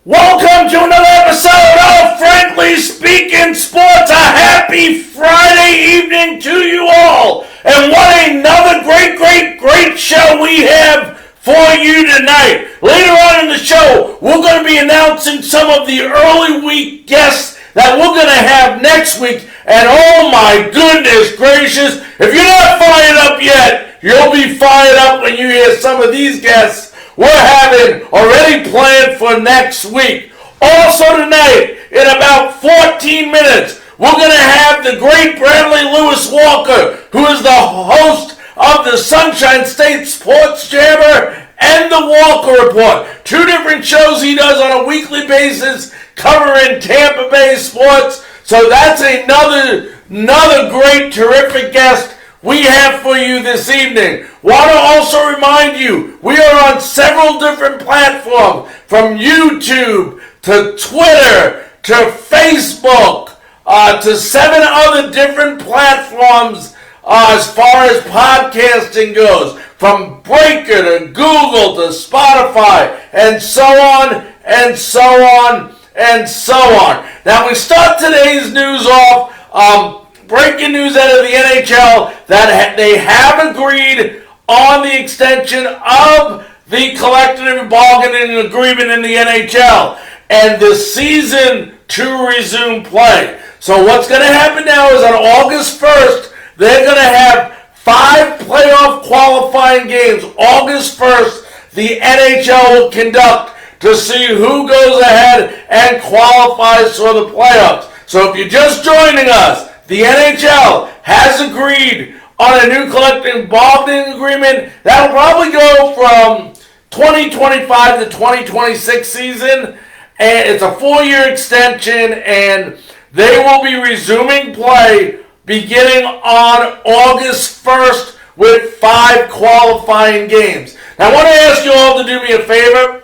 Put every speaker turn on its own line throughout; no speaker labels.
Welcome to another episode of Frankly Speaking Sports. A happy Friday evening to you all. And what another great show we have for you tonight. Later on in the show, we're going to be announcing some of the early week guests that we're going to have next week. And oh my goodness gracious, if you're not fired up yet, you'll be fired up when you hear some of these guests we're having already planned for next week. Also tonight, in about 14 minutes, we're going to have the great Bradley Lewis Walker, who is the host of the Sunshine State Sports Jammer and the Walker Report. Two different shows he does on a weekly basis covering Tampa Bay sports. So that's another great, terrific guest we have for you this evening. Want to also remind you, we are on several different platforms, from YouTube to Twitter to Facebook to 7 other different platforms as far as podcasting goes, from Breaker to Google to Spotify and so on and so on and so on. Now we start today's news off. Breaking news out of the NHL that they have agreed on the extension of the collective bargaining agreement in the NHL and the season to resume play. So what's going to happen now is on August 1st, they're going to have 5 playoff qualifying games. August 1st, the NHL will conduct to see who goes ahead and qualifies for the playoffs. So if you're just joining us, the NHL has agreed on a new collective bargaining agreement that'll probably go from 2025 to 2026 season. And it's a 4-year extension, and they will be resuming play beginning on August 1st with 5 qualifying games. Now I want to ask you all to do me a favor.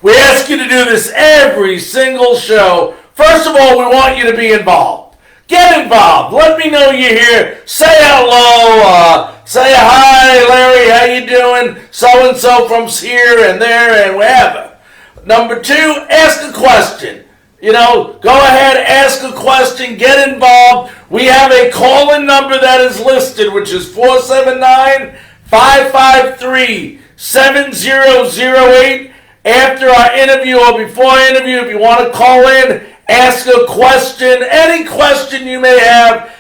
We ask you to do this every single show. First of all, we want you to be involved. Get involved. Let me know you're here. Say hello. Say hi, Larry. How you doing? So-and-so from here and there and wherever. Number 2, ask a question. Go ahead, ask a question. Get involved. We have a call-in number that is listed, which is 479-553-7008. After our interview or before our interview, if you want to call in, ask a question, any question you may have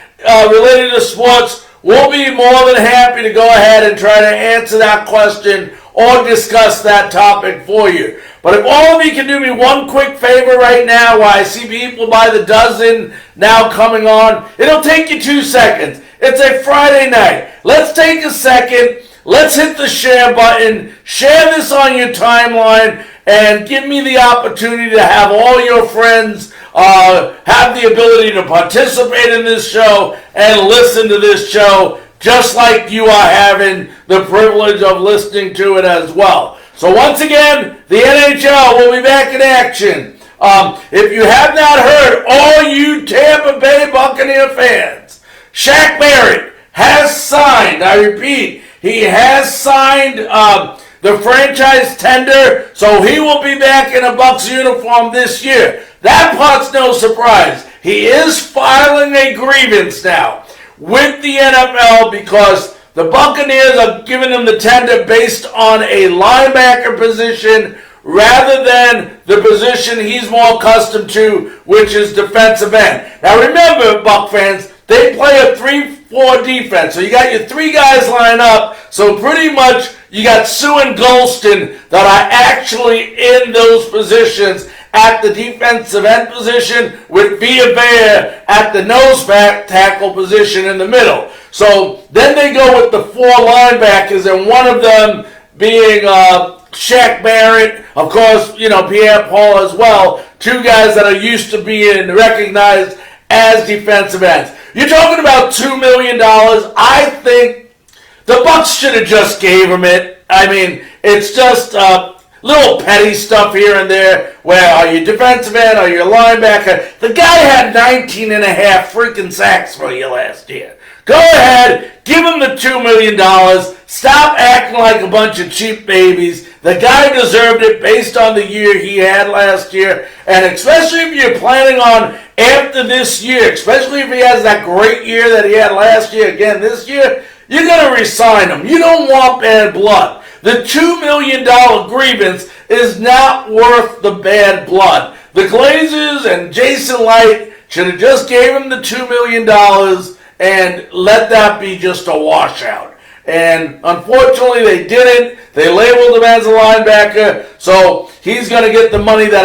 related to sports, we'll be more than happy to go ahead and try to answer that question or discuss that topic for you. But if all of you can do me one quick favor right now, while I see people by the dozen now coming on, it'll take you 2 seconds. It's a Friday night. Let's take a second. Let's hit the share button. Share this on your timeline and give me the opportunity to have all your friends have the ability to participate in this show and listen to this show just like you are having the privilege of listening to it as well. So once again, the NHL will be back in action. If you have not heard, all you Tampa Bay Buccaneer fans, Shaq Barrett has signed, I repeat, he has signed the franchise tender, so he will be back in a Bucs uniform this year. That part's no surprise. He is filing a grievance now with the NFL because the Buccaneers are giving him the tender based on a linebacker position rather than the position he's more accustomed to, which is defensive end. Now remember, Buc fans, they play a 3-4 defense. So you got your 3 guys lined up. So pretty much you got Sue and Golston that are actually in those positions at the defensive end position with Villa at the nose tackle position in the middle. So then they go with the 4 linebackers, and one of them being Shaq Barrett, of course, Pierre-Paul as well. 2 guys that are used to being recognized as defensive ends. You're talking about $2 million. I think the Bucs should have just gave him it. I mean, it's just little petty stuff here and there. Where are you defensive end? Are you a linebacker? The guy had 19 and a half freaking sacks for you last year. Go ahead, give him the $2 million. Stop acting like a bunch of cheap babies. The guy deserved it based on the year he had last year, and especially if you're planning on after this year, especially if he has that great year that he had last year again this year, you're going to re-sign him. You don't want bad blood. The $2 million grievance is not worth the bad blood. The Glazers and Jason Light should have just gave him the $2 million and let that be just a washout. And unfortunately, they didn't. They labeled him as a linebacker, so he's going to get the money that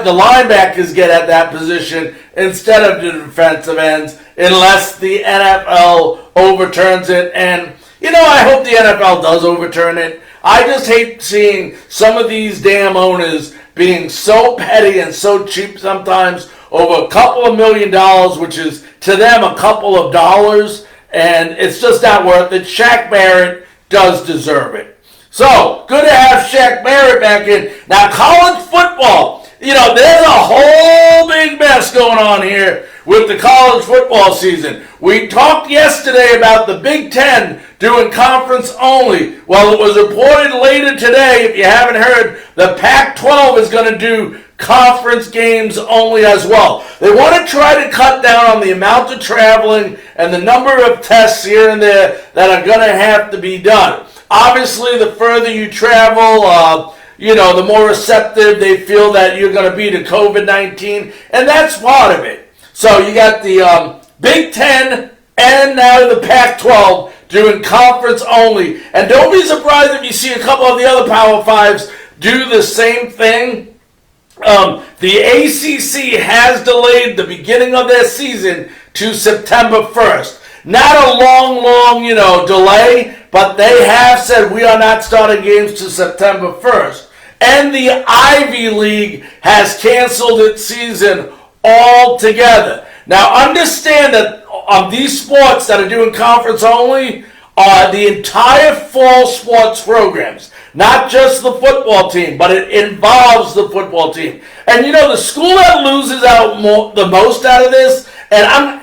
the linebackers get at that position instead of the defensive ends, unless the NFL overturns it. And, I hope the NFL does overturn it. I just hate seeing some of these damn owners being so petty and so cheap sometimes over a couple of $1 million, which is to them a couple of dollars, and it's just not worth it. Shaq Barrett does deserve it. So, good to have Shaq Barrett back in. Now, college football, there's a whole big mess going on here with the college football season. We talked yesterday about the Big Ten doing conference only. Well, it was reported later today, if you haven't heard, the Pac-12 is going to do conference games only as well. They want to try to cut down on the amount of traveling and the number of tests here and there that are going to have to be done. Obviously, the further you travel, the more receptive they feel that you're going to be to COVID-19, and that's part of it. So you got the Big Ten and now the Pac-12 doing conference only. And don't be surprised if you see a couple of the other Power Fives do the same thing. The ACC has delayed the beginning of their season to September 1st. Not a long, delay, but they have said we are not starting games to September 1st. And the Ivy League has canceled its season altogether. Now, understand that these sports that are doing conference only are the entire fall sports programs. Not just the football team, but it involves the football team. And the school that loses out the most out of this, and I'm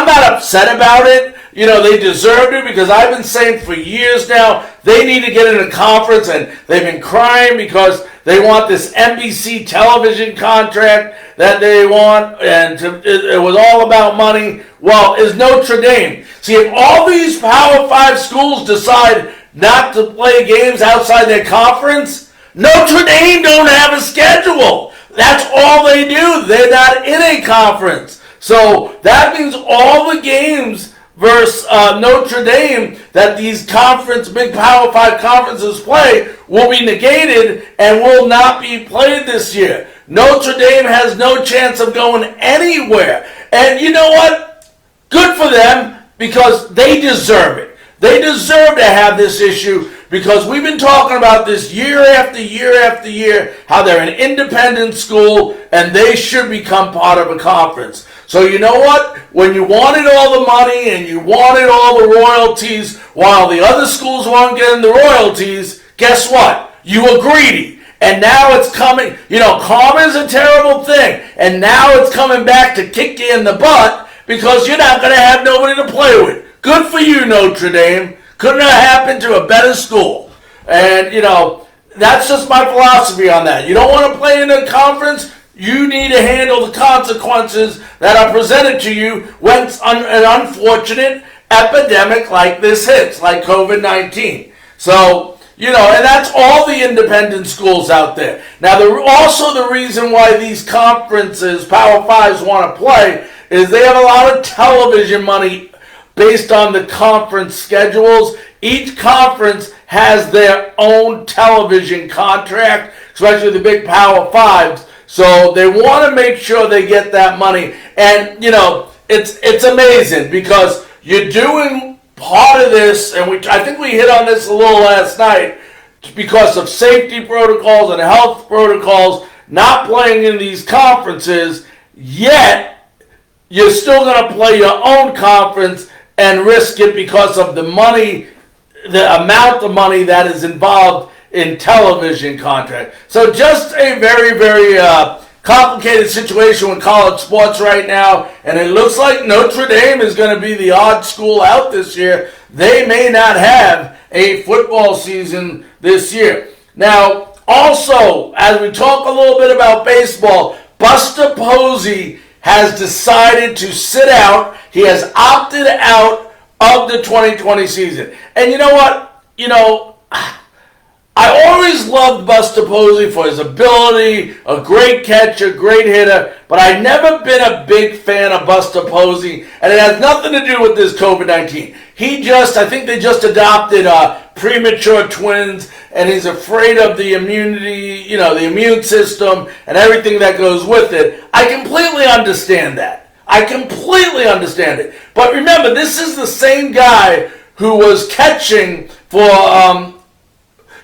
not upset about it. They deserved it because I've been saying for years now they need to get in a conference, and they've been crying because they want this NBC television contract that they want, and it was all about money. Well, is Notre Dame. See, if all these Power 5 schools decide not to play games outside their conference, Notre Dame don't have a schedule. That's all they do. They're not in a conference. So that means all the games versus Notre Dame that these big Power 5 conferences play will be negated and will not be played this year. Notre Dame has no chance of going anywhere. And you know what? Good for them because they deserve it. They deserve to have this issue because we've been talking about this year after year after year, how they're an independent school and they should become part of a conference. So you know what? When you wanted all the money and you wanted all the royalties while the other schools weren't getting the royalties, guess what? You were greedy. And now it's coming, karma is a terrible thing. And now it's coming back to kick you in the butt because you're not going to have nobody to play with. Good for you, Notre Dame. Couldn't have happened to a better school. And, that's just my philosophy on that. You don't want to play in a conference, you need to handle the consequences that are presented to you when an unfortunate epidemic like this hits, like COVID-19. So, and that's all the independent schools out there. Now, also the reason why these conferences, Power 5s, want to play is they have a lot of television money based on the conference schedules. Each conference has their own television contract, especially the big Power 5s. So they want to make sure they get that money. And, it's amazing because you're doing part of this, and I think we hit on this a little last night, because of safety protocols and health protocols, not playing in these conferences, yet you're still going to play your own conference and risk it because of the money, the amount of money that is involved in television contract. So just a very, very complicated situation with college sports right now, and it looks like Notre Dame is going to be the odd school out this year. They may not have a football season this year. Now, also, as we talk a little bit about baseball, Buster Posey has decided to sit out. He has opted out of the 2020 season. And you know what? I always loved Buster Posey for his ability, a great catcher, great hitter, but I've never been a big fan of Buster Posey, and it has nothing to do with this COVID-19. I think they just adopted premature twins, and he's afraid of the immunity, the immune system, and everything that goes with it. I completely understand that. I completely understand it. But remember, this is the same guy who was catching for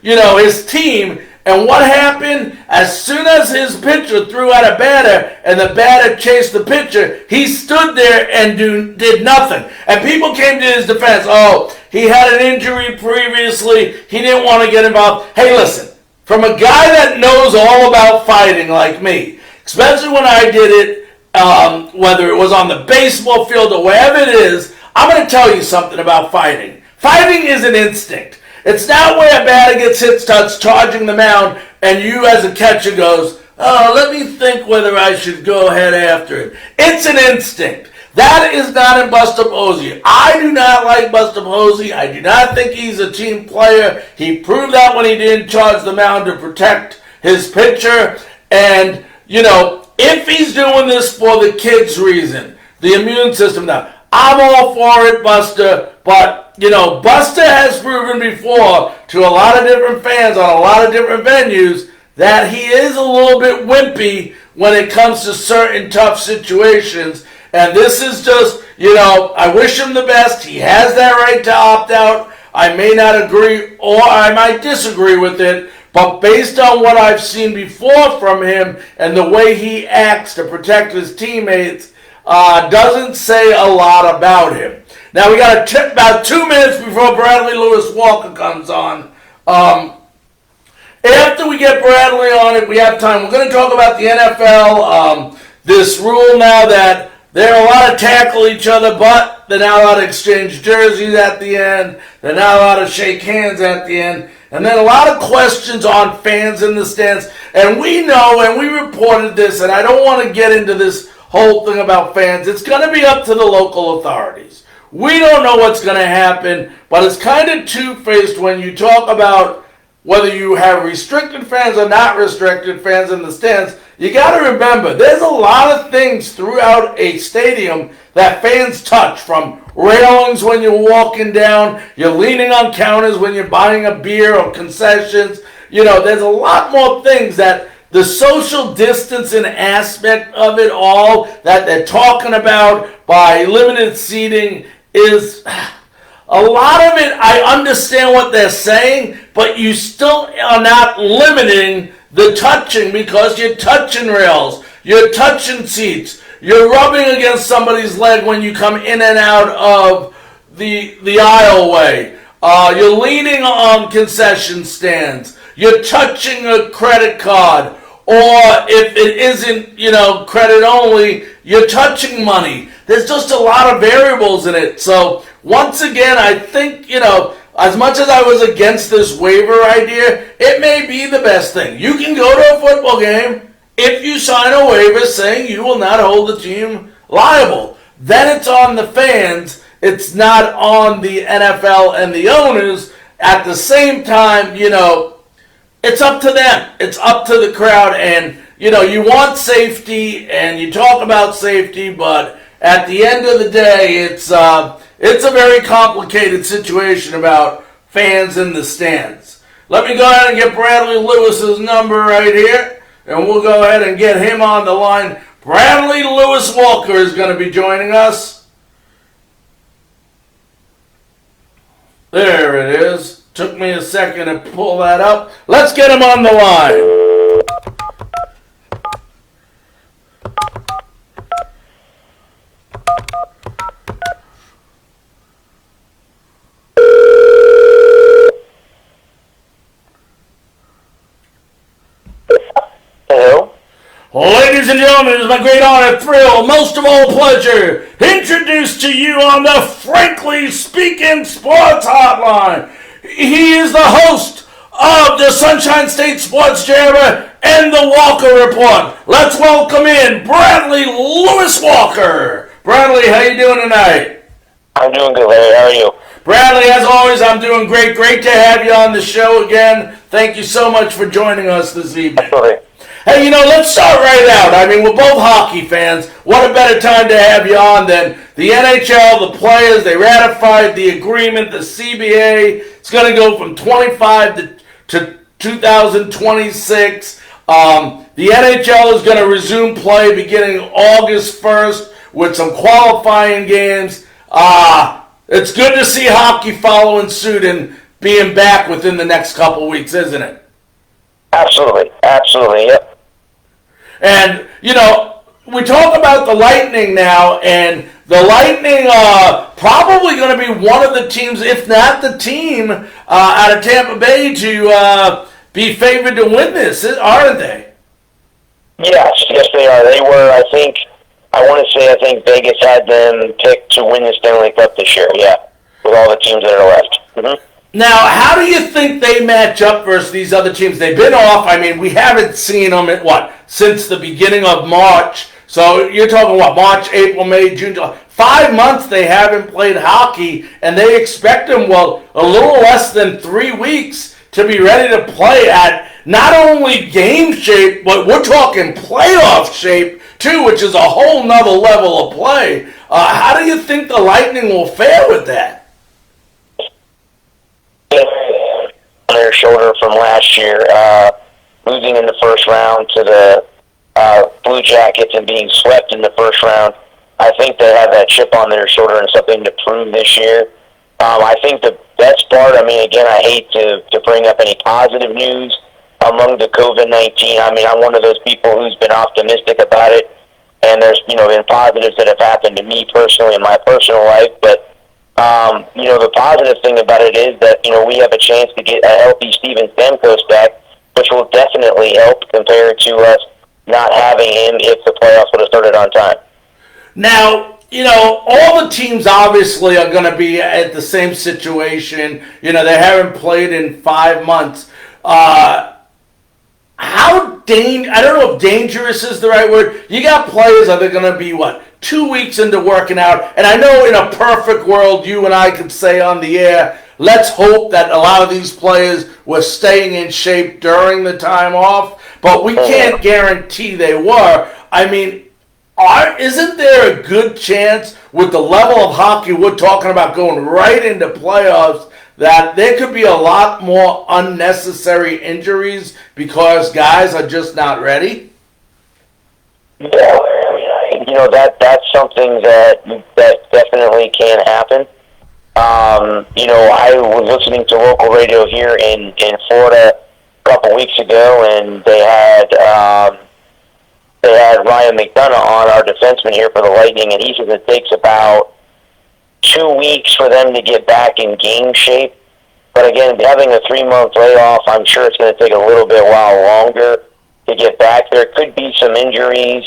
his team, and what happened? As soon as his pitcher threw out a batter and the batter chased the pitcher, he stood there and did nothing. And people came to his defense. Oh, he had an injury previously. He didn't want to get involved. Hey, listen, from a guy that knows all about fighting like me, especially when I did it, whether it was on the baseball field or wherever it is, I'm going to tell you something about fighting. Fighting is an instinct. It's not where a batter gets hit, starts charging the mound, and you as a catcher goes, oh, let me think whether I should go ahead after it. It's an instinct. That is not in Buster Posey. I do not like Buster Posey. I do not think he's a team player. He proved that when he didn't charge the mound to protect his pitcher. And, if he's doing this for the kids' reason, the immune system now, I'm all for it, Buster, but Buster has proven before to a lot of different fans on a lot of different venues that he is a little bit wimpy when it comes to certain tough situations. And this is just, I wish him the best. He has that right to opt out. I may not agree or I might disagree with it, but based on what I've seen before from him and the way he acts to protect his teammates, doesn't say a lot about him. Now we got about 2 minutes before Bradley Lewis Walker comes on. After we get Bradley on, if we have time, we're going to talk about the NFL. This rule now that they're allowed to tackle each other, but they're not allowed to exchange jerseys at the end. They're not allowed to shake hands at the end. And then a lot of questions on fans in the stands. And we know, and we reported this, and I don't want to get into this whole thing about fans. It's going to be up to the local authorities. We don't know what's going to happen, but it's kind of two-faced when you talk about whether you have restricted fans or not restricted fans in the stands. You got to remember, there's a lot of things throughout a stadium that fans touch, from railings when you're walking down, you're leaning on counters when you're buying a beer or concessions. There's a lot more things that the social distancing aspect of it all that they're talking about by limited seating is a lot of it. I understand what they're saying, but you still are not limiting the touching because you're touching rails, you're touching seats, you're rubbing against somebody's leg when you come in and out of the aisleway. You're leaning on concession stands. You're touching a credit card. Or if it isn't, credit only, you're touching money. There's just a lot of variables in it. So, once again, I think, as much as I was against this waiver idea, it may be the best thing. You can go to a football game if you sign a waiver saying you will not hold the team liable. Then it's on the fans. It's not on the NFL and the owners. At the same time, it's up to them. It's up to the crowd. And, you want safety and you talk about safety, but at the end of the day, it's a very complicated situation about fans in the stands. Let me go ahead and get Bradley Lewis's number right here, and we'll go ahead and get him on the line. Bradley Lewis Walker is going to be joining us. There it is. Took me a second to pull that up. Let's get him on the line.
Hello?
Ladies and gentlemen, it is my great honor, thrill, most of all pleasure, to introduce to you on the Frankly Speaking Sports Hotline. He is the host of the Sunshine State Sports Jammer and the Walker Report. Let's welcome in Bradley Lewis Walker. Bradley, how you doing tonight?
I'm doing good, Larry. How are you?
Bradley, as always, I'm doing great. Great to have you on the show again. Thank you so much for joining us this evening.
Absolutely.
Hey, let's start right out. I mean, we're both hockey fans. What a better time to have you on than the NHL, the players. They ratified the agreement, the CBA. It's going to go from 25 to 2026. The NHL is going to resume play beginning August 1st with some qualifying games. It's good to see hockey following suit and being back within the next couple weeks, isn't it?
Absolutely. Absolutely, yep.
And, we talk about the Lightning now, and the Lightning are probably going to be one of the teams, if not the team, out of Tampa Bay to be favored to win this, aren't they?
Yes, they are. They were, I think Vegas had them picked to win the Stanley Cup this year, yeah, with all the teams that are left. Mm-hmm.
Now, how do you think they match up versus these other teams? They've been off. I mean, we haven't seen them since the beginning of March. So you're talking March, April, May, June, July. 5 months they haven't played hockey, and they expect them, a little less than 3 weeks to be ready to play at not only game shape, but we're talking playoff shape too, which is a whole nother level of play. How do you think the Lightning will fare with that?
On their shoulder from last year, losing in the first round to the Blue Jackets and being swept in the first round. I think they have that chip on their shoulder and something to prove this year. I think the best part, again, I hate to bring up any positive news among the COVID-19. I'm one of those people who's been optimistic about it, and there's, been positives that have happened to me personally in my personal life, but the positive thing about it is that, we have a chance to get a healthy Steven Stamkos back, which will definitely help compared to us not having him if the playoffs would have started on time.
Now, all the teams obviously are going to be at the same situation. They haven't played in 5 months. I don't know if dangerous is the right word. You got players that are going to be, 2 weeks into working out. And I know in a perfect world, you and I could say on the air, let's hope that a lot of these players were staying in shape during the time off. But we can't guarantee they were. Isn't there a good chance with the level of hockey we're talking about going right into playoffs that there could be a lot more unnecessary injuries because guys are just not ready?
Yeah, that's something that definitely can happen. I was listening to local radio here in Florida a couple weeks ago, and they had Ryan McDonough on, our defenseman here for the Lightning, and he says it takes about 2 weeks for them to get back in game shape. But again, having a 3-month layoff, I'm sure it's going to take a little bit while longer to get back. There could be some injuries,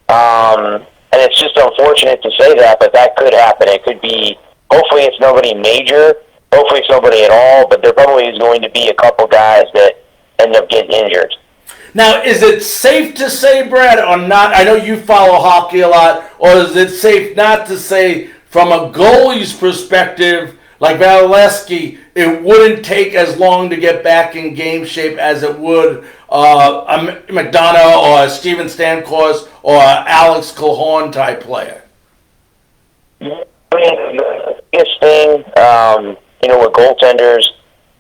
and it's just unfortunate to say that, but that could happen. It could be, hopefully it's nobody major, hopefully it's nobody at all, but there probably is going to be a couple guys that end up getting injured.
Now, is it safe to say, Brad, or not? I know you follow hockey a lot, or is it safe not to say, from a goalie's perspective, like Vasilevsky, it wouldn't take as long to get back in game shape as it would a McDonough or a Steven Stamkos or Alex Cahoon type player?
The biggest thing, with goaltenders,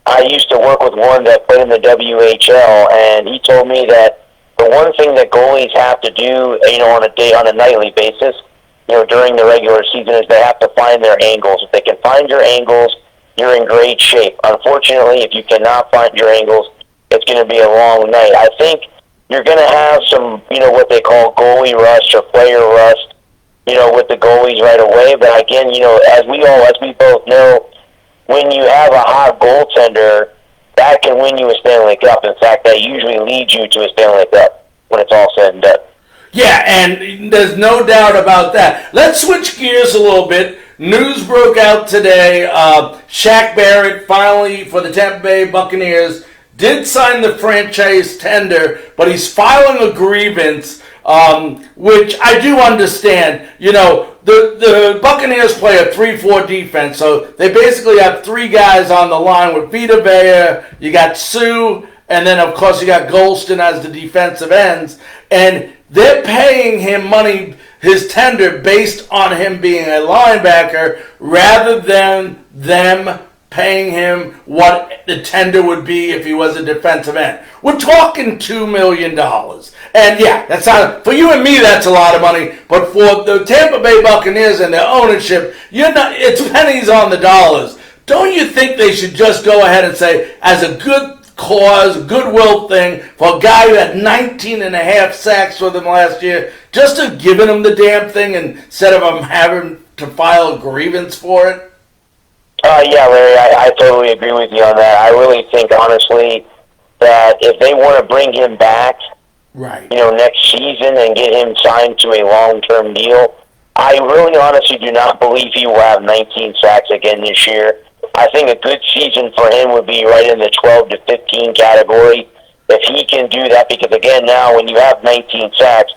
I used to work with one that played in the WHL, and he told me that the one thing that goalies have to do, on a nightly basis, during the regular season, is they have to find their angles. If they can find your angles, you're in great shape. Unfortunately, if you cannot find your angles, it's going to be a long night. I think you're going to have some, what they call goalie rust or player rust, with the goalies right away. But again, as we both know, when you have a hot goaltender, that can win you a Stanley Cup. In fact, that usually leads you to a Stanley Cup when it's all said and done.
Yeah, and there's no doubt about that. Let's switch gears a little bit. News broke out today. Shaq Barrett finally, for the Tampa Bay Buccaneers, did sign the franchise tender, but he's filing a grievance, which I do understand. The Buccaneers play a 3-4 defense, so they basically have three guys on the line with Vita Vea, you got Sue, and then, of course, you got Golston as the defensive ends, and they're paying him money, his tender, based on him being a linebacker, rather than them paying him what the tender would be if he was a defensive end. We're talking $2 million. And yeah, that's not, for you and me, that's a lot of money. But for the Tampa Bay Buccaneers and their ownership, it's pennies on the dollars. Don't you think they should just go ahead and say, as a good cause, goodwill thing, for a guy who had 19 and a half sacks for them last year, just to giving him the damn thing instead of him having to file a grievance for it?
Yeah, Larry, I totally agree with you on that. I really think, honestly, that if they want to bring him back,
right,
next season and get him signed to a long-term deal, I really honestly do not believe he will have 19 sacks again this year. I think a good season for him would be right in the 12 to 15 category. If he can do that, because again, now when you have 19 sacks,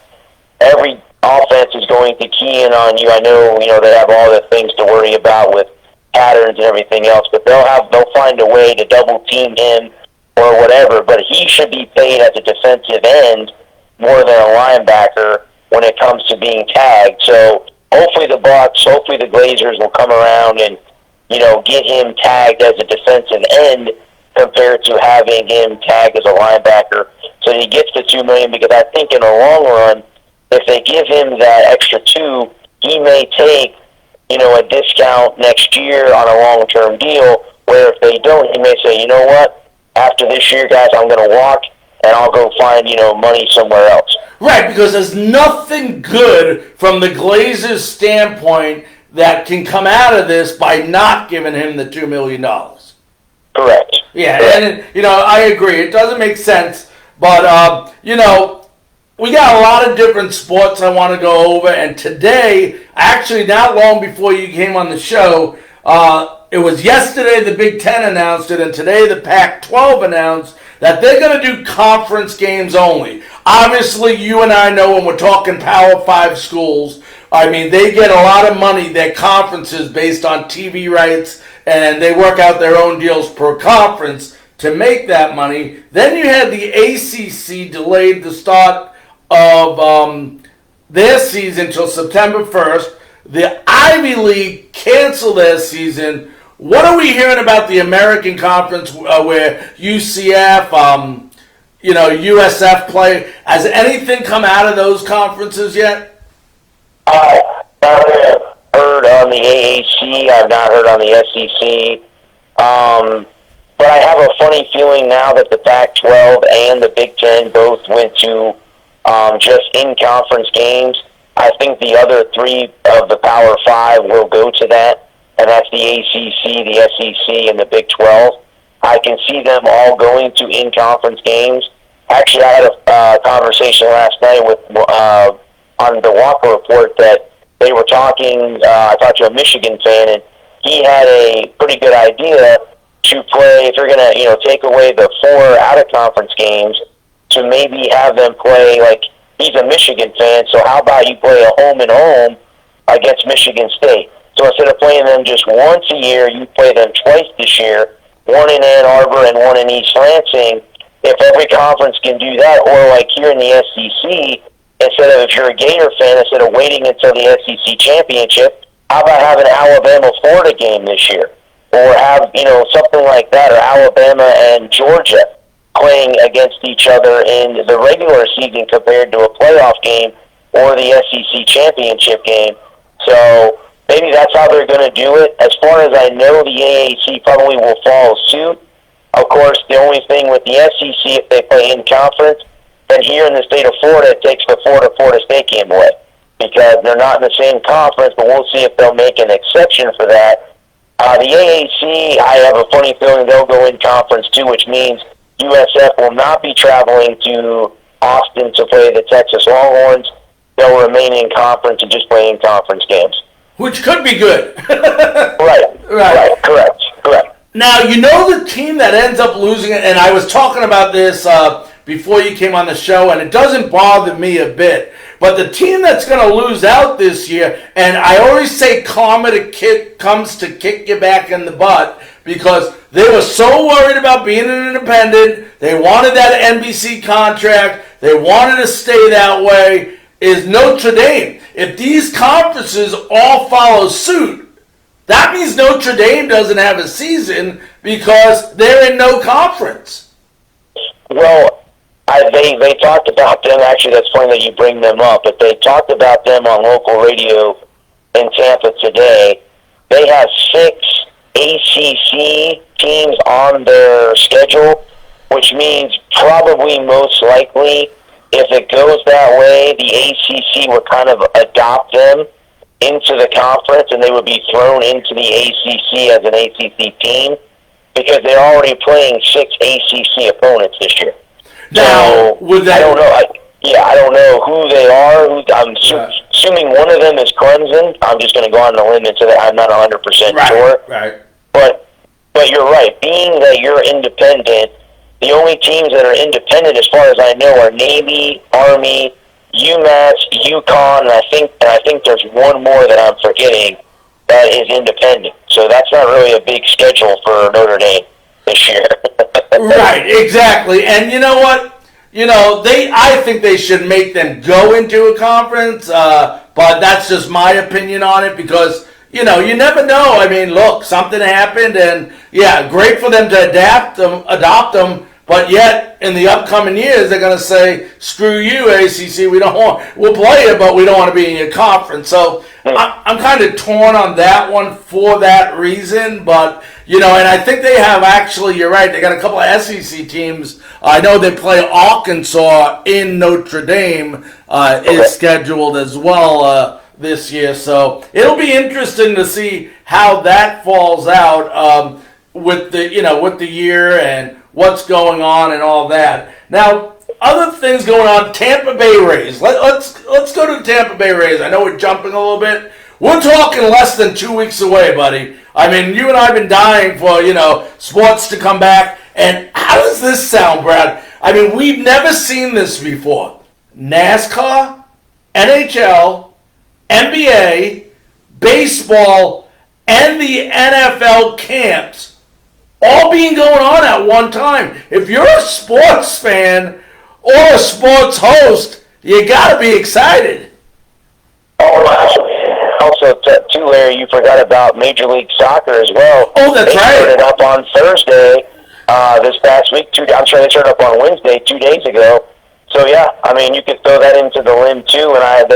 every offense is going to key in on you. I know, they have all the things to worry about with patterns and everything else, but they'll find a way to double team him or whatever. But he should be paid as a defensive end more than a linebacker when it comes to being tagged. So hopefully the Glazers will come around and get him tagged as a defensive end compared to having him tagged as a linebacker, so that he gets the $2 million. Because I think in the long run, if they give him that extra $2 million, he may take a discount next year on a long-term deal, where if they don't, he may say, you know what, after this year, guys, I'm going to walk, and I'll go find, money somewhere else.
Right, because there's nothing good from the Glazers' standpoint that can come out of this by not giving him the $2 million.
Correct.
Yeah,
Correct.
And, I agree. It doesn't make sense, but, we got a lot of different sports I want to go over, and today, actually not long before you came on the show, it was yesterday the Big Ten announced it, and today the Pac-12 announced that they're going to do conference games only. Obviously, you and I know when we're talking Power 5 schools, they get a lot of money, their conferences, based on TV rights, and they work out their own deals per conference to make that money. Then you had the ACC delayed the start of their season till September 1st. The Ivy League canceled their season. What are we hearing about the American Conference where UCF, USF play? Has anything come out of those conferences yet?
I've not heard on the AAC. I've not heard on the SEC. But I have a funny feeling now that the Pac-12 and the Big Ten both went to just in-conference games. I think the other three of the Power 5 will go to that, and that's the ACC, the SEC, and the Big 12. I can see them all going to in-conference games. Actually, I had a conversation last night with on the Walker Report that they were talking. I talked to a Michigan fan, and he had a pretty good idea to play. If you're going to, take away the 4 out-of-conference games, to maybe have them play, like, he's a Michigan fan, so how about you play a home and home against Michigan State? So instead of playing them just once a year, you play them twice this year, one in Ann Arbor and one in East Lansing. If every conference can do that, or like here in the SEC, instead of, if you're a Gator fan, instead of waiting until the SEC championship, how about having an Alabama-Florida game this year? Or have, something like that, or Alabama and Georgia playing against each other in the regular season compared to a playoff game or the SEC championship game. So maybe that's how they're going to do it. As far as I know, the AAC probably will follow suit. Of course, the only thing with the SEC, if they play in conference, then here in the state of Florida, it takes the Florida State game away because they're not in the same conference, but we'll see if they'll make an exception for that. The AAC, I have a funny feeling they'll go in conference too, which means USF will not be traveling to Austin to play the Texas Longhorns. They'll remain in conference and just play in conference games.
Which could be good.
Right, correct.
Now, you know the team that ends up losing it, and I was talking about this before you came on the show, and it doesn't bother me a bit. But the team that's going to lose out this year, and I always say karma comes to kick you back in the butt, because they were so worried about being an independent. They wanted that NBC contract. They wanted to stay that way, is Notre Dame. If these conferences all follow suit, that means Notre Dame doesn't have a season because they're in no conference.
Well, they talked about them. Actually, that's funny that you bring them up, but they talked about them on local radio in Tampa today. They have 6 ACC teams on their schedule, which means probably most likely, if it goes that way, the ACC would kind of adopt them into the conference, and they would be thrown into the ACC as an ACC team because they're already playing 6 ACC opponents this year.
Now,
so I don't know. I don't know who they are. I'm assuming one of them is Clemson. I'm just going to go on the limb and say that I'm not 100% sure.
Right.
But you're right. Being that you're independent, the only teams that are independent, as far as I know, are Navy, Army, UMass, UConn, and I think there's one more that I'm forgetting that is independent. So that's not really a big schedule for Notre Dame this year.
Right, exactly. And you know what? I think they should make them go into a conference, but that's just my opinion on it because, you never know. I mean, look, something happened, and yeah, great for them to adopt them, but yet in the upcoming years they're going to say, "Screw you, ACC. We'll play it, but we don't want to be in your conference." So I'm kind of torn on that one for that reason, but and I think they have actually. You're right. They got a couple of SEC teams. I know they play Arkansas in Notre Dame is scheduled as well this year, so it'll be interesting to see how that falls out with the year and what's going on and all that. Now, other things going on. Tampa Bay Rays. Let's go to the Tampa Bay Rays. I know we're jumping a little bit. We're talking less than 2 weeks away, buddy. I mean, you and I have been dying for sports to come back. And how does this sound, Brad? I mean, we've never seen this before. NASCAR, NHL, NBA, baseball, and the NFL camps all being going on at one time. If you're a sports fan or a sports host, you got to be excited.
Oh, wow. Also, too, Larry, you forgot about Major League Soccer as well.
Oh, that's right.
They started up on Thursday this past week. I'm sure they started up on Wednesday 2 days ago. So, yeah, I mean, you could throw that into the limb, too. And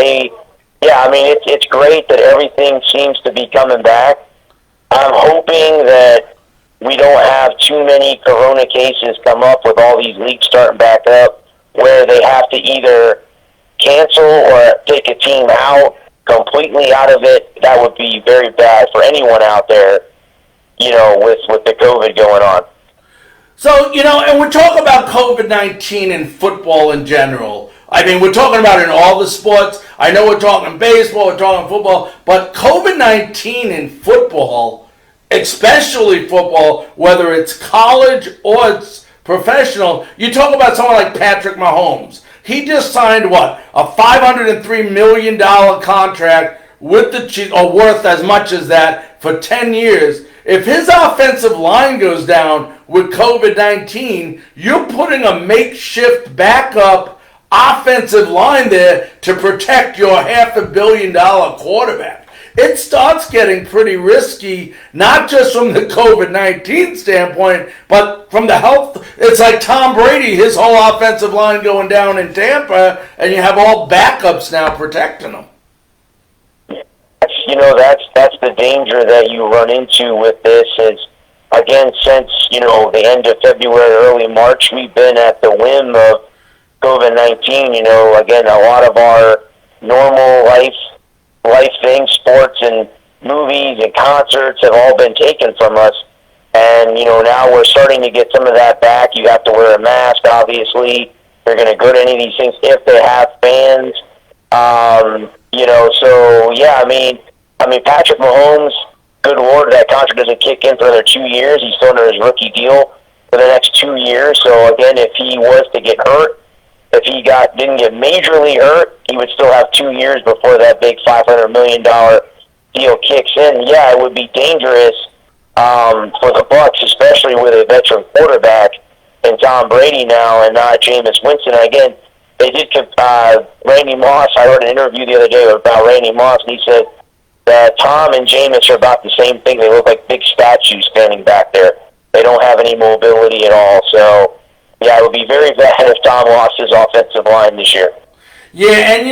it's great that everything seems to be coming back. I'm hoping that we don't have too many corona cases come up with all these leagues starting back up where they have to either cancel or take a team out completely out of it. That would be very bad for anyone out there, with the COVID going on.
So, and we're talking about COVID-19 and football in general. I mean, we're talking about it in all the sports. I know we're talking baseball, we're talking football, but COVID-19 in football, especially football, whether it's college or it's professional, you talk about someone like Patrick Mahomes. He just signed, a $503 million contract with the Chiefs, or worth as much as that, for 10 years. If his offensive line goes down with COVID-19, you're putting a makeshift backup offensive line there to protect your $500 million quarterback. It starts getting pretty risky, not just from the COVID-19 standpoint, but from the health. It's like Tom Brady, his whole offensive line going down in Tampa, and you have all backups now protecting them.
That's the danger that you run into with this is, again, since, the end of February, early March, we've been at the whim of COVID-19. Again, a lot of our normal life things, sports and movies and concerts have all been taken from us. And, now we're starting to get some of that back. You have to wear a mask, obviously. You're going to go to any of these things if they have fans. So, yeah, I mean, Patrick Mahomes, good Lord, that contract doesn't kick in for another 2 years. He's still under his rookie deal for the next 2 years. So, again, if he was to get hurt, if he didn't get majorly hurt, he would still have 2 years before that big $500 million deal kicks in. Yeah, it would be dangerous for the Bucs, especially with a veteran quarterback and Tom Brady now and not Jameis Winston. Again, they did Randy Moss. I heard an interview the other day about Randy Moss, and he said that Tom and Jameis are about the same thing. They look like big statues standing back there. They don't have any mobility at all. So, yeah, it would be very bad if Tom lost his offensive line this year.
Yeah, and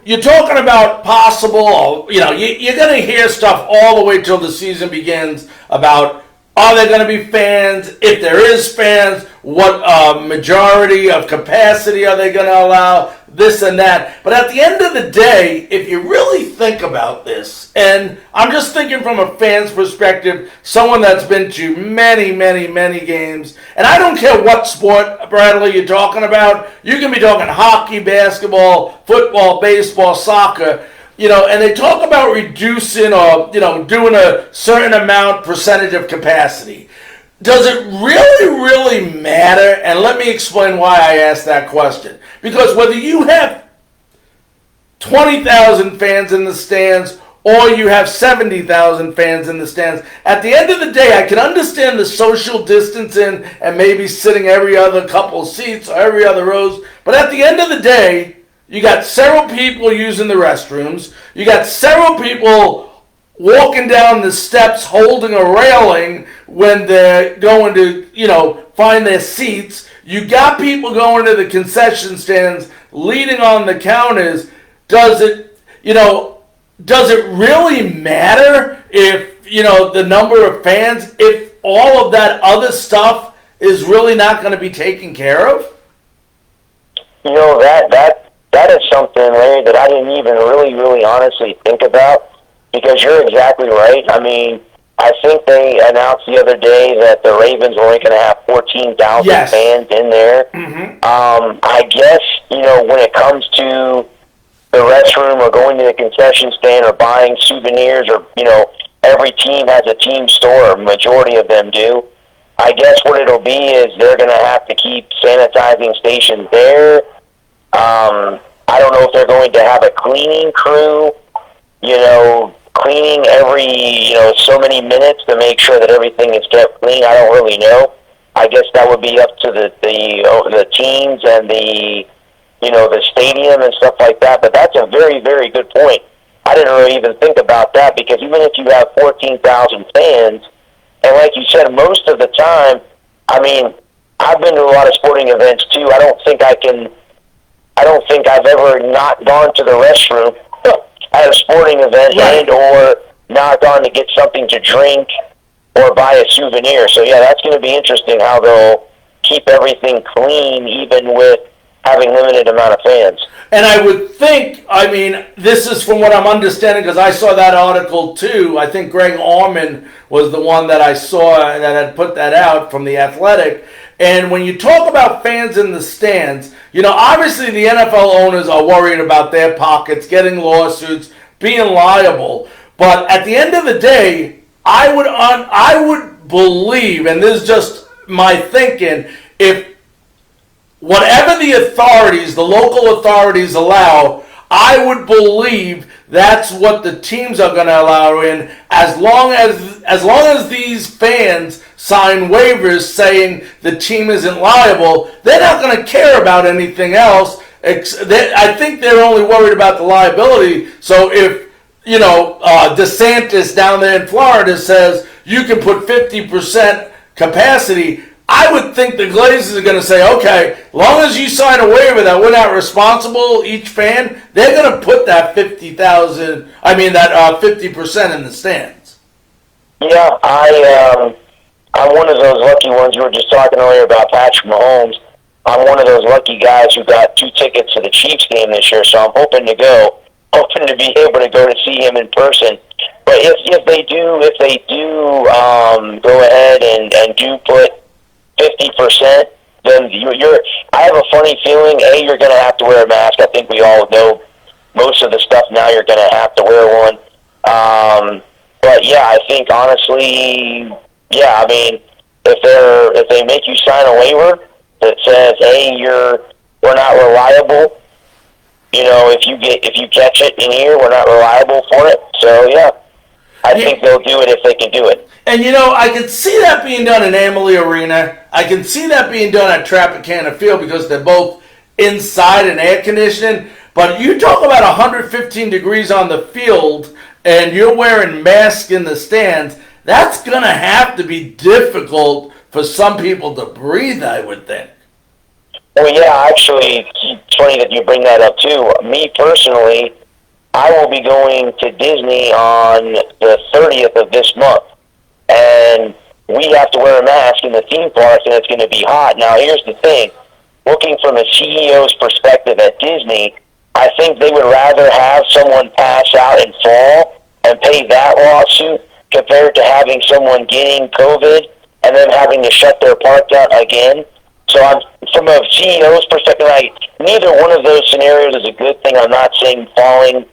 you're talking about possible, you're going to hear stuff all the way till the season begins about are there going to be fans? If there is fans, what majority of capacity are they going to allow? This and that. But at the end of the day, if you really think about this, and I'm just thinking from a fan's perspective, someone that's been to many, many, many games, and I don't care what sport, Bradley, you're talking about. You can be talking hockey, basketball, football, baseball, soccer. And they talk about reducing or, doing a certain percentage of capacity. Does it really, really matter? And let me explain why I asked that question. Because whether you have 20,000 fans in the stands or you have 70,000 fans in the stands, at the end of the day, I can understand the social distancing and maybe sitting every other couple seats or every other rows. But at the end of the day, you got several people using the restrooms. You got several people walking down the steps holding a railing when they're going to, find their seats. You got people going to the concession stands, leaning on the counters. Does it really matter if, the number of fans, if all of that other stuff is really not going to be taken care of?
That is something, Larry, that I didn't even really honestly think about, because you're exactly right. I mean, I think they announced the other day that the Ravens were only going to have 14,000 fans in there.
Mm-hmm.
I guess, when it comes to the restroom or going to the concession stand or buying souvenirs or, every team has a team store, majority of them do. I guess what it'll be is they're going to have to keep sanitizing stations there. I don't know if they're going to have a cleaning crew, cleaning every, so many minutes to make sure that everything is kept clean. I don't really know. I guess that would be up to the teams and the stadium and stuff like that. But that's a very, very good point. I didn't really even think about that, because even if you have 14,000 fans, and like you said, most of the time, I mean, I've been to a lot of sporting events too. I don't think I've ever not gone to the restroom at a sporting event and or not gone to get something to drink or buy a souvenir. So, yeah, that's going to be interesting how they'll keep everything clean even with having limited amount of fans.
And I would think, this is from what I'm understanding, because I saw that article too. I think Greg Orman was the one that I saw that had put that out from The Athletic. And when you talk about fans in the stands, obviously the NFL owners are worried about their pockets, getting lawsuits, being liable. But at the end of the day, I would believe, and this is just my thinking, if whatever the authorities, the local authorities allow, I would believe that's what the teams are going to allow in, as long as these fans sign waivers saying the team isn't liable. They're not going to care about anything else. I think they're only worried about the liability. So if DeSantis down there in Florida says you can put 50% capacity, I would think the Glazers are going to say, okay, as long as you sign a waiver that we're not responsible, each fan, they're going to put that 50% in the stands.
Yeah, I'm one of those lucky ones. You were just talking earlier about Patrick Mahomes. I'm one of those lucky guys who got 2 tickets to the Chiefs game this year, so I'm hoping to be able to go to see him in person. But if they do go ahead and do put 50%, then I have a funny feeling, you're going to have to wear a mask. I think we all know most of the stuff now you're going to have to wear one. But yeah, I think honestly, yeah, I mean, if they make you sign a waiver that says, hey, we're not reliable. If you catch it in here, we're not reliable for it. So yeah, I think they'll do it if they can do it.
And I can see that being done in Amalie Arena. I can see that being done at Tropicana Field because they're both inside and air conditioning. But you talk about 115 degrees on the field and you're wearing masks in the stands, that's going to have to be difficult for some people to breathe, I would think.
Well, yeah, actually, it's funny that you bring that up, too. Me, personally, I will be going to Disney on the 30th of this month. And we have to wear a mask in the theme parks, and it's going to be hot. Now, here's the thing. Looking from a CEO's perspective at Disney, I think they would rather have someone pass out and fall and pay that lawsuit compared to having someone getting COVID and then having to shut their park down again. So from a CEO's perspective, neither one of those scenarios is a good thing. I'm not saying falling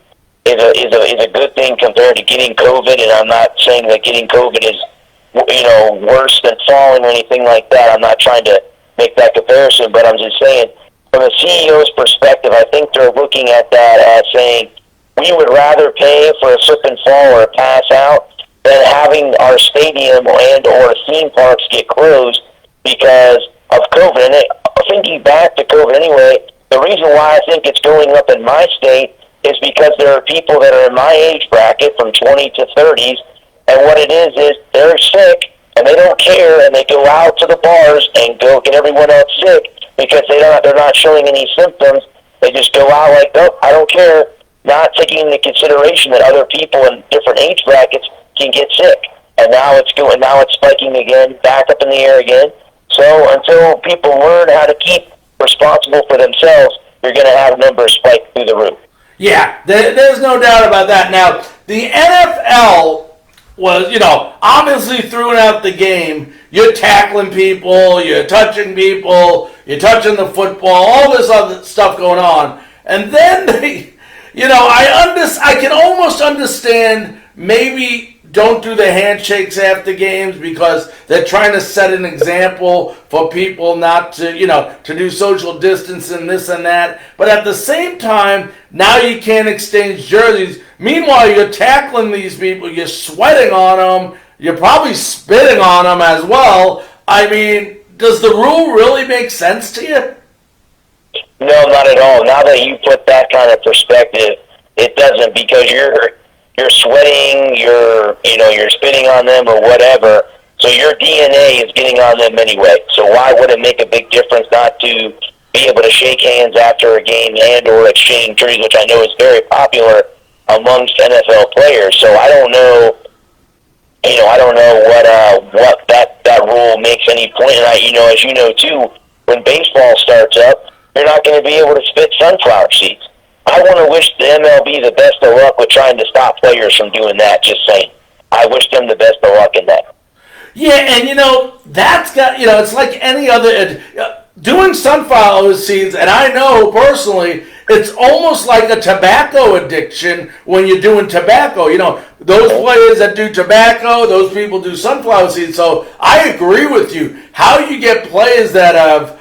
is a good thing compared to getting COVID, and I'm not saying that getting COVID is worse than falling or anything like that. I'm not trying to make that comparison, but I'm just saying from a CEO's perspective, I think they're looking at that as saying we would rather pay for a slip and fall or a pass out than having our stadium and or theme parks get closed because of COVID. And thinking back to COVID anyway, the reason why I think it's going up in my state is because there are people that are in my age bracket from 20 to 30s, and what it is they're sick, and they don't care, and they go out to the bars and go get everyone else sick because they're not showing any symptoms. They just go out like, oh, I don't care, not taking into consideration that other people in different age brackets can get sick. And now it's spiking again, back up in the air again. So until people learn how to keep responsible for themselves, you're going to have numbers spike through the roof.
Yeah, there's no doubt about that. Now, the NFL was, obviously threw out the game. You're tackling people, you're touching people, you're touching the football, all this other stuff going on. And then I can almost understand maybe don't do the handshakes after games because they're trying to set an example for people not to, to do social distancing, this and that. But at the same time, now you can't exchange jerseys. Meanwhile, you're tackling these people, you're sweating on them, you're probably spitting on them as well. I mean, does the rule really make sense to you?
No, not at all. Now that you put that kind of perspective, it doesn't, because you're sweating, you're spitting on them or whatever, so your DNA is getting on them anyway. So why would it make a big difference not to be able to shake hands after a game and or exchange jerseys, which I know is very popular amongst NFL players. So I don't know, what that rule makes any point. And as you know too, when baseball starts up, you're not going to be able to spit sunflower seeds. I want to wish the MLB the best of luck with trying to stop players from doing that, just saying. I wish them the best of luck in that.
Yeah, and that's got, it's like any other, doing sunflower seeds, and I know personally, it's almost like a tobacco addiction when you're doing tobacco. Those players that do tobacco, those people do sunflower seeds. So I agree with you. How you get players that have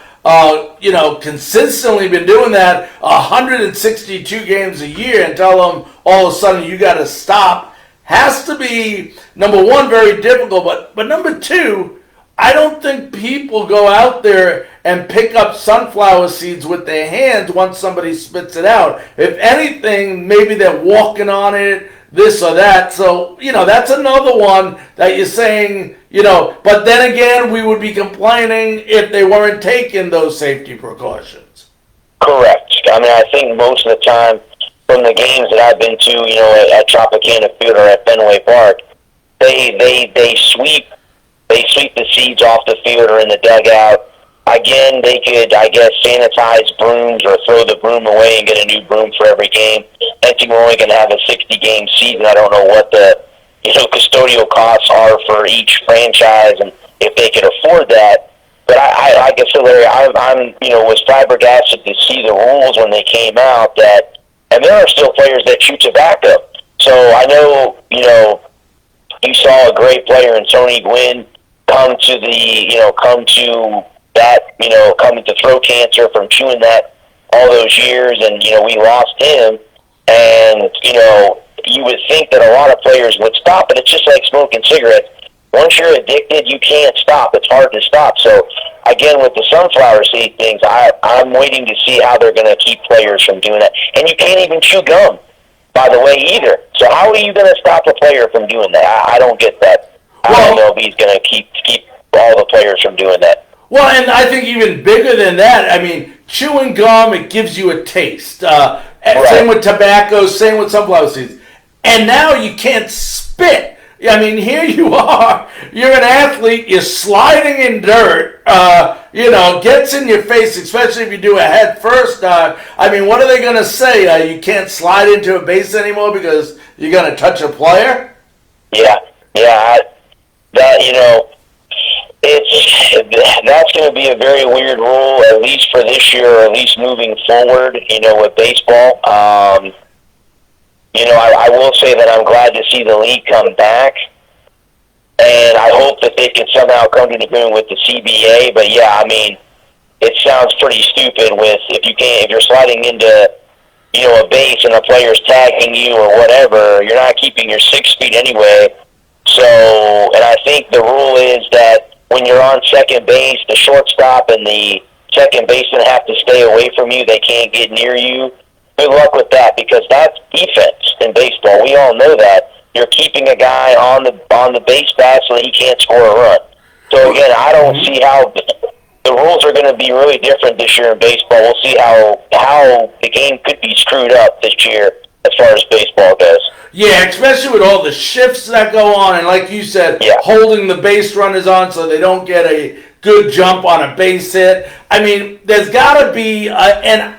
consistently been doing that 162 games a year and tell them all of a sudden you got to stop has to be, number one, very difficult, but number two, I don't think people go out there and pick up sunflower seeds with their hands once somebody spits it out. If anything, maybe they're walking on it, this or that. So, that's another one that you're saying, but then again, we would be complaining if they weren't taking those safety precautions.
Correct. I mean, I think most of the time from the games that I've been to, at Tropicana Field or at Fenway Park, they sweep the seeds off the field or in the dugout. Again, they could, I guess, sanitize brooms or throw the broom away and get a new broom for every game. I think we're only going to have a 60-game season. I don't know what the custodial costs are for each franchise and if they could afford that. But I like I said, Larry, I'm was flabbergasted to see the rules when they came out and there are still players that chew tobacco. So I know, you saw a great player in Tony Gwynn come to throat cancer from chewing that all those years, and we lost him. And you would think that a lot of players would stop, but it's just like smoking cigarettes. Once you're addicted, you can't stop. It's hard to stop. So again, with the sunflower seed things, I'm waiting to see how they're going to keep players from doing that. And you can't even chew gum, by the way, either. So how are you going to stop a player from doing that? I don't get that. I don't know if he's going to keep all the players from doing that.
Well, and I think even bigger than that, I mean, chewing gum, it gives you a taste. Right. Same with tobacco, same with sunflower seeds. And now you can't spit. I mean, here you are. You're an athlete. You're sliding in dirt. Gets in your face, especially if you do a head first dive. I mean, what are they going to say? You can't slide into a base anymore because you're going to touch a player?
Yeah. That's going to be a very weird rule, at least for this year, or at least moving forward, with baseball. I will say that I'm glad to see the league come back, and I hope that they can somehow come to an agreement with the CBA. But yeah, I mean, it sounds pretty stupid if you're sliding into, a base and a player's tagging you or whatever, you're not keeping your 6 feet anyway. So, and I think the rule is that when you're on second base, the shortstop and the second baseman have to stay away from you. They can't get near you. Good luck with that, because that's defense in baseball. We all know that. You're keeping a guy on the base path so that he can't score a run. So again, I don't see how the rules are going to be really different this year in baseball. We'll see how the game could be screwed up this year as far as baseball goes.
Yeah, especially with all the shifts that go on, and like you said, holding the base runners on so they don't get a good jump on a base hit. I mean, there's got to be, the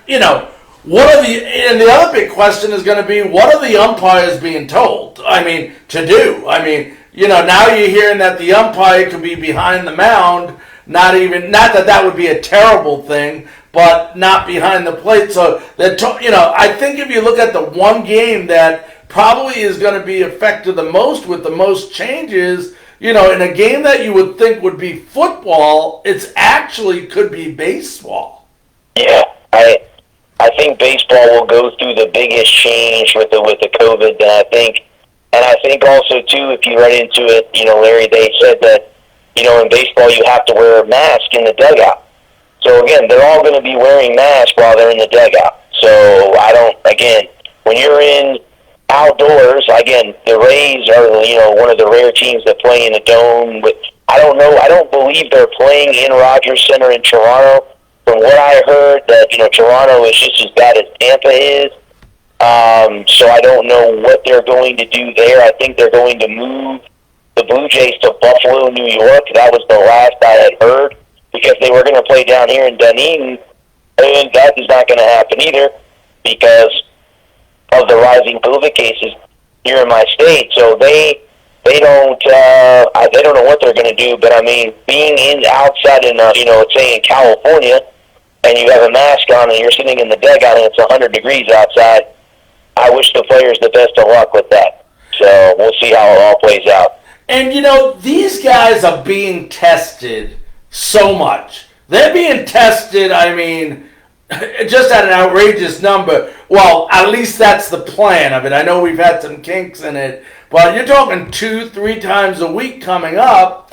other big question is going to be, what are the umpires being told? To do. Now you're hearing that the umpire could be behind the mound, not that would be a terrible thing, but not behind the plate. So, I think if you look at the one game that probably is going to be affected the most with the most changes, in a game that you would think would be football, it's actually could be baseball.
Yeah, I think baseball will go through the biggest change with the COVID, and I think also too, if you read into it, Larry, they said that in baseball you have to wear a mask in the dugout. So again, they're all going to be wearing masks while they're in the dugout. So when you're in outdoors, again, the Rays are one of the rare teams that play in a dome. I don't believe they're playing in Rogers Center in Toronto. From what I heard, that Toronto is just as bad as Tampa is. So I don't know what they're going to do there. I think they're going to move the Blue Jays to Buffalo, New York. That was the last I had heard, because they were going to play down here in Dunedin, and that is not going to happen either because of the rising COVID cases here in my state. So they don't know what they're going to do. But being outside in say in California, and you have a mask on and you're sitting in the dugout and it's 100 degrees outside, I wish the players the best of luck with that. So we'll see how it all plays out.
And these guys are being tested so much. They're being tested, just at an outrageous number. Well, at least that's the plan of it. I know we've had some kinks in it, but you're talking 2-3 times a week coming up.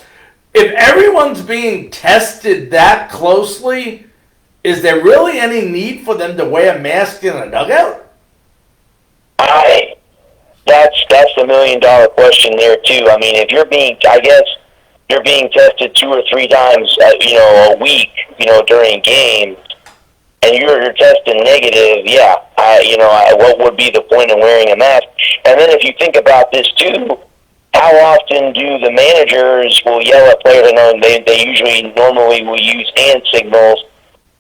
If everyone's being tested that closely, is there really any need for them to wear a mask in a dugout?
That's the $1 million question there too. If you're being tested 2 or 3 times, a week, during games, and you're testing negative, what would be the point of wearing a mask? And then if you think about this too, how often do the managers will yell at players? They usually normally will use hand signals.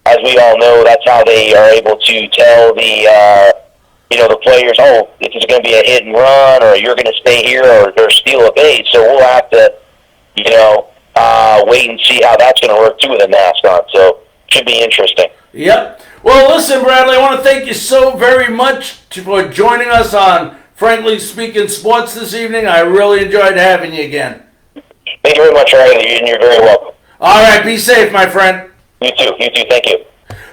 As we all know, that's how they are able to tell the players, if it's going to be a hit and run, or you're going to stay here, or steal a base. So we'll have to, wait and see how that's going to work too with a mask on. So should be interesting.
Yep. Well, listen, Bradley, I want to thank you so very much for joining us on Frankly Speaking Sports this evening. I really enjoyed having you again.
Thank you very much, Ryan, and you're very welcome.
All right, be safe, my friend.
You too, thank you.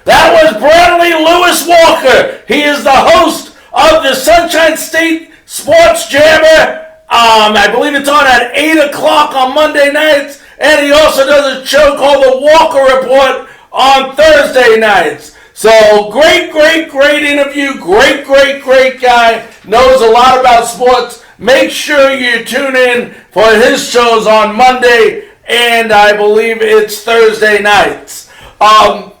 That was Bradley Lewis Walker. He is the host of the Sunshine State Sports Jammer. I believe it's on at 8 o'clock on Monday nights, and he also does a show called The Walker Report on Thursday nights. So great interview. Great guy. Knows a lot about sports. Make sure you tune in for his shows on Monday, and I believe it's Thursday nights. Do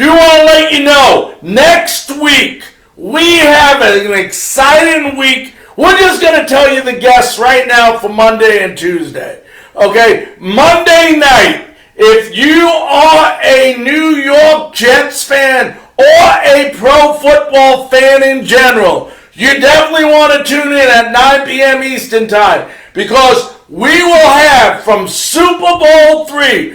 want to let you know, next week we have an exciting week. We're just going to tell you the guests right now for Monday and Tuesday. Okay, Monday night, if you are a New York Jets fan or a pro football fan in general, you definitely want to tune in at 9 p.m. Eastern Time, because we will have from Super Bowl 3,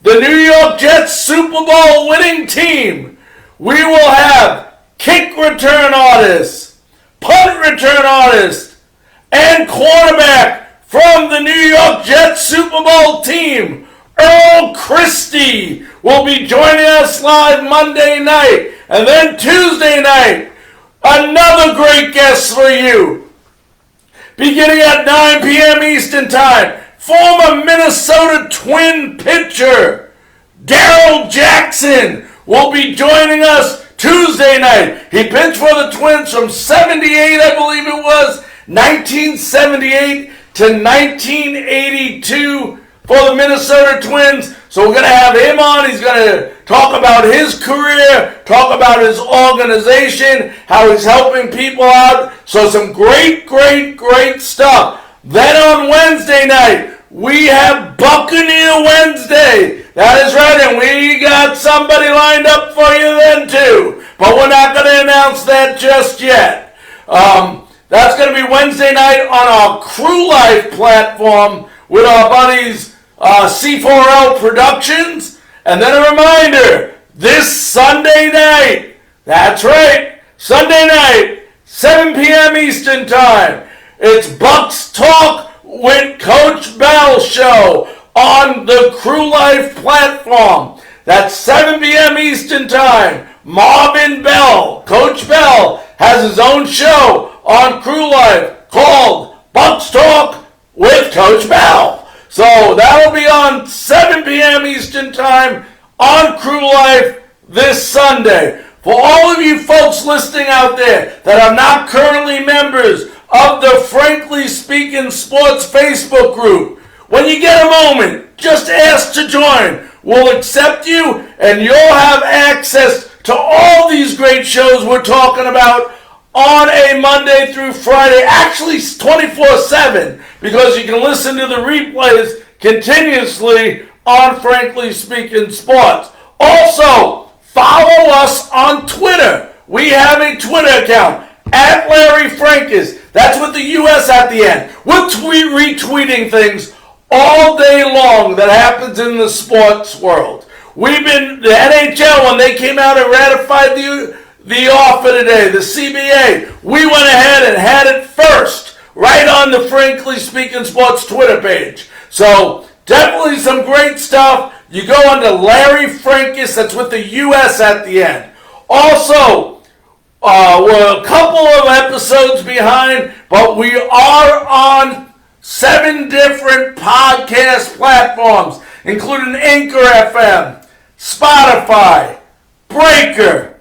the New York Jets Super Bowl winning team, we will have kick return artist, punt return artist, and quarterback from the New York Jets Super Bowl team, Earl Christie, will be joining us live Monday night. And then Tuesday night, another great guest for you. Beginning at 9 p.m. Eastern Time, former Minnesota Twin pitcher Darryl Jackson will be joining us Tuesday night. He pitched for the Twins from 78, I believe it was, 1978 to 1982 for the Minnesota Twins. So we're going to have him on. He's going to talk about his career, talk about his organization, how he's helping people out. So some great stuff. Then on Wednesday night, we have Buccaneer Wednesday. That is right, and we got somebody lined up for you then too. But we're not going to announce that just yet. That's going to be Wednesday night on our Crew Life platform with our buddies C4L Productions. And then a reminder, this Sunday night, that's right, Sunday night, 7 p.m. Eastern Time, it's Bucks Talk with Coach Bell show on the Crew Life platform. That's 7 p.m. Eastern Time. Marvin Bell, Coach Bell, has his own show on Crew Life called Bucks Talk with Coach Bell. So that'll be on 7 p.m. Eastern Time on Crew Life this Sunday. For all of you folks listening out there that are not currently members of the Frankly Speaking Sports Facebook group, when you get a moment, just ask to join. We'll accept you, and you'll have access to all these great shows we're talking about on a Monday through Friday, actually 24/7, because you can listen to the replays continuously on Frankly Speaking Sports. Also, follow us on Twitter. We have a Twitter account, at Larry Frankus. That's with the U.S. at the end. We're retweeting things all day long that happens in the sports world. We've been, the NHL, when they came out and ratified the offer today, the CBA, we went ahead and had it first, right on the Frankly Speaking Sports Twitter page. So, definitely some great stuff. You go under Larry Frankus, that's with the U.S. at the end. Also, we're a couple of episodes behind, but we are on 7 different podcast platforms, including Anchor FM, Spotify, Breaker,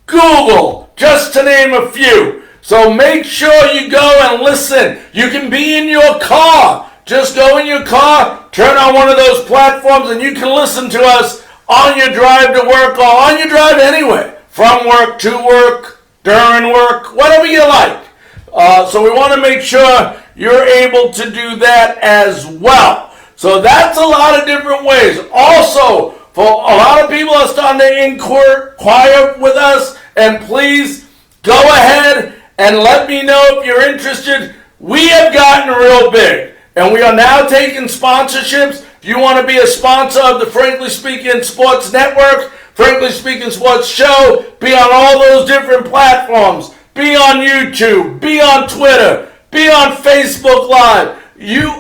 Google, just to name a few. So make sure you go and listen. You can be in your car. Just go in your car, turn on one of those platforms, and you can listen to us on your drive to work or on your drive anywhere. From work, to work, during work, whatever you like. So we want to make sure you're able to do that as well. So that's a lot of different ways. Also, for a lot of people are starting to inquire with us, and please go ahead and let me know if you're interested. We have gotten real big, and we are now taking sponsorships. If you want to be a sponsor of the Frankly Speaking Sports Network, Frankly Speaking Sports Show. Be on all those different platforms. Be on YouTube. Be on Twitter. Be on Facebook Live.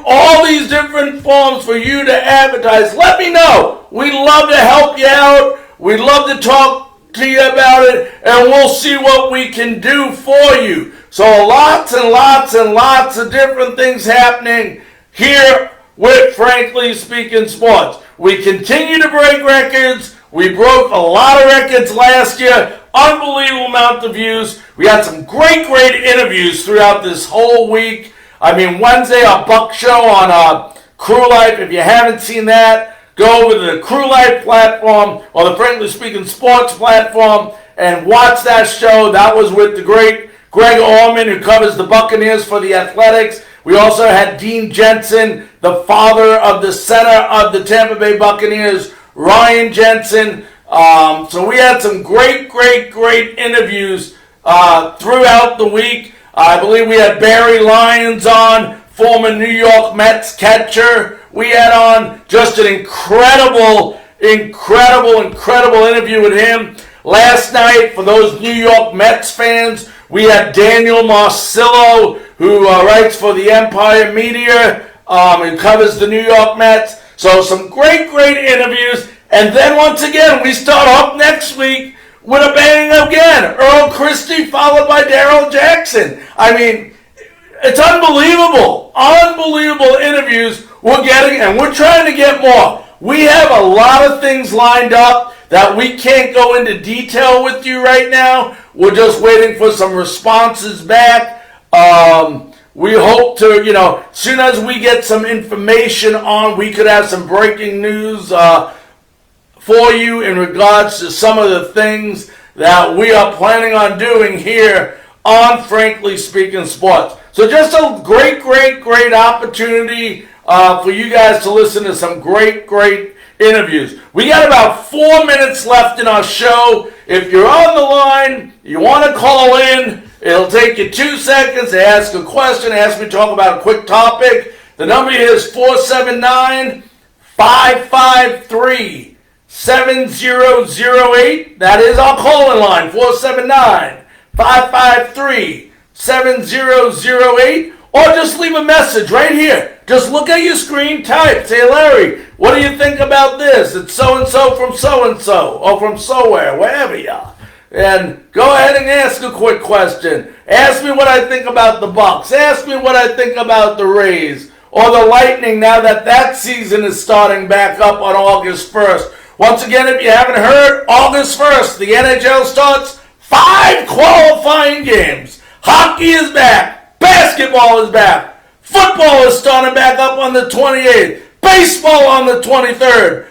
All these different forms for you to advertise. Let me know. We'd love to help you out. We'd love to talk to you about it, and we'll see what we can do for you. So lots and lots and lots of different things happening here with Frankly Speaking Sports. We continue to break records. We broke a lot of records last year. Unbelievable amount of views. We had some great interviews throughout this whole week. I mean, Wednesday, our Buck Show on Crew Life. If you haven't seen that, go over to the Crew Life platform or the Frankly Speaking Sports platform and watch that show. That was with the great Greg Orman, who covers the Buccaneers for the Athletics. We also had Dean Jensen, the father of the center of the Tampa Bay Buccaneers, Ryan Jensen. So we had some great interviews throughout the week. I believe we had Barry Lyons on, former New York Mets catcher. We had on just an incredible interview with him. Last night, for those New York Mets fans, we had Daniel Marcillo, who writes for the Empire Media, and covers the New York Mets. So some great interviews. And then once again, we start off next week with a bang again. Earl Christie followed by Darrell Jackson. I mean, it's unbelievable. Unbelievable interviews we're getting, and we're trying to get more. We have a lot of things lined up that we can't go into detail with you right now. We're just waiting for some responses back. We hope to, as soon as we get some information on, we could have some breaking news for you in regards to some of the things that we are planning on doing here on Frankly Speaking Sports. So just a great opportunity for you guys to listen to some great interviews. We got about 4 minutes left in our show. If you're on the line, you want to call in, it'll take you 2 seconds to ask a question, ask me to talk about a quick topic. The number here is 479-553-7008. That is our call-in line, 479-553-7008. Or just leave a message right here. Just look at your screen, type, say, Larry, what do you think about this? It's so-and-so from so-and-so, or from somewhere, wherever you are. And go ahead and ask a quick question. Ask me what I think about the Bucks. Ask me what I think about the Rays or the Lightning now that season is starting back up on August 1st. Once again, if you haven't heard, August 1st, the NHL starts 5 qualifying games. Hockey is back. Basketball is back. Football is starting back up on the 28th. Baseball on the 23rd.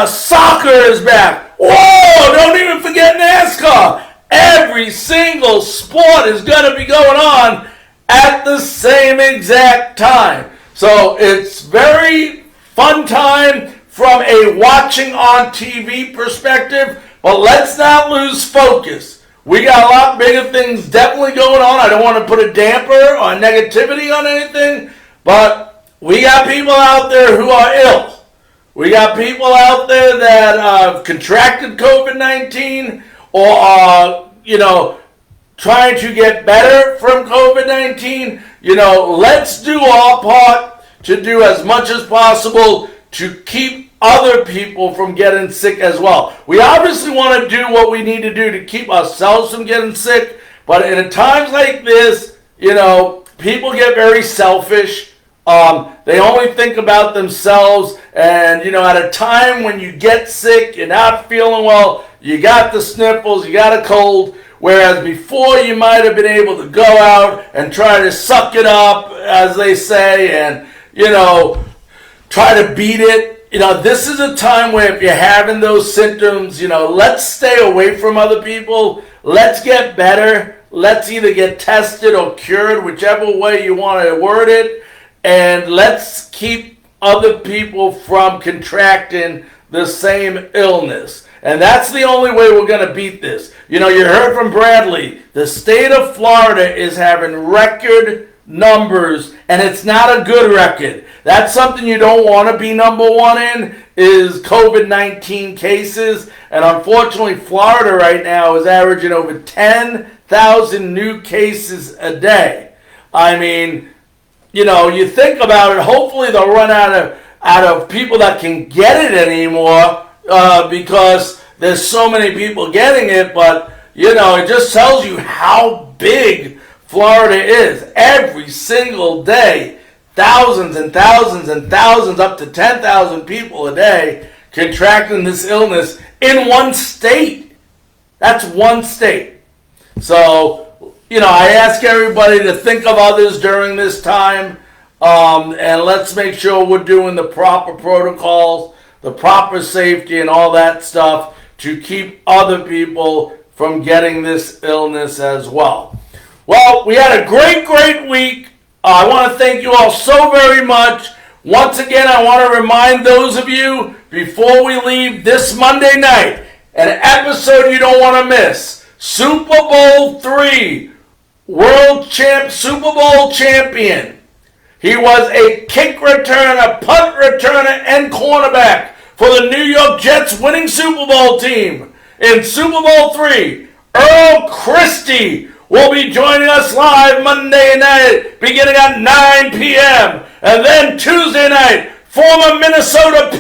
Soccer is back. Whoa, don't even forget NASCAR. Every single sport is going to be going on at the same exact time. So it's very fun time from a watching on TV perspective, but let's not lose focus. We got a lot bigger things definitely going on. I don't want to put a damper or negativity on anything, but we got people out there who are ill. We got people out there that have contracted COVID-19 or are, trying to get better from COVID-19. Let's do our part to do as much as possible to keep other people from getting sick as well. We obviously want to do what we need to do to keep ourselves from getting sick, but in times like this, people get very selfish. They only think about themselves, and at a time when you get sick, you're not feeling well, you got the sniffles, you got a cold, whereas before you might have been able to go out and try to suck it up, as they say, and try to beat it. This is a time where if you're having those symptoms, let's stay away from other people. Let's get better. Let's either get tested or cured, whichever way you want to word it. And let's keep other people from contracting the same illness. And that's the only way we're going to beat this. You heard from Bradley. The state of Florida is having record numbers, and it's not a good record. That's something you don't want to be number one in, is COVID-19 cases. And unfortunately, Florida right now is averaging over 10,000 new cases a day. I mean, you think about it, hopefully they'll run out of people that can get it anymore because there's so many people getting it. But, it just tells you how big Florida is. Every single day, thousands and thousands and thousands, up to 10,000 people a day contracting this illness in one state. That's one state. So, I ask everybody to think of others during this time, and let's make sure we're doing the proper protocols, the proper safety, and all that stuff to keep other people from getting this illness as well. Well, we had a great, great week. I want to thank you all so very much. Once again, I want to remind those of you, before we leave this Monday night, an episode you don't want to miss. Super Bowl III, Super Bowl champion. He was a kick returner, punt returner, and cornerback for the New York Jets winning Super Bowl team. In Super Bowl III, Earl Christie will be joining us live Monday night beginning at 9 p.m. And then Tuesday night, former Minnesota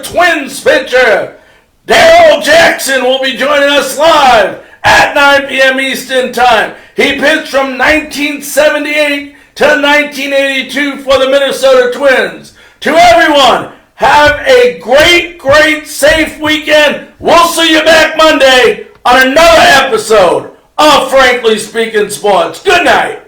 Twins pitcher, Darryl Jackson will be joining us live at 9 p.m. Eastern Time. He pitched from 1978 to 1982 for the Minnesota Twins. To everyone, have a great, great, safe weekend. We'll see you back Monday on another episode of Frankly Speaking Sports. Good night.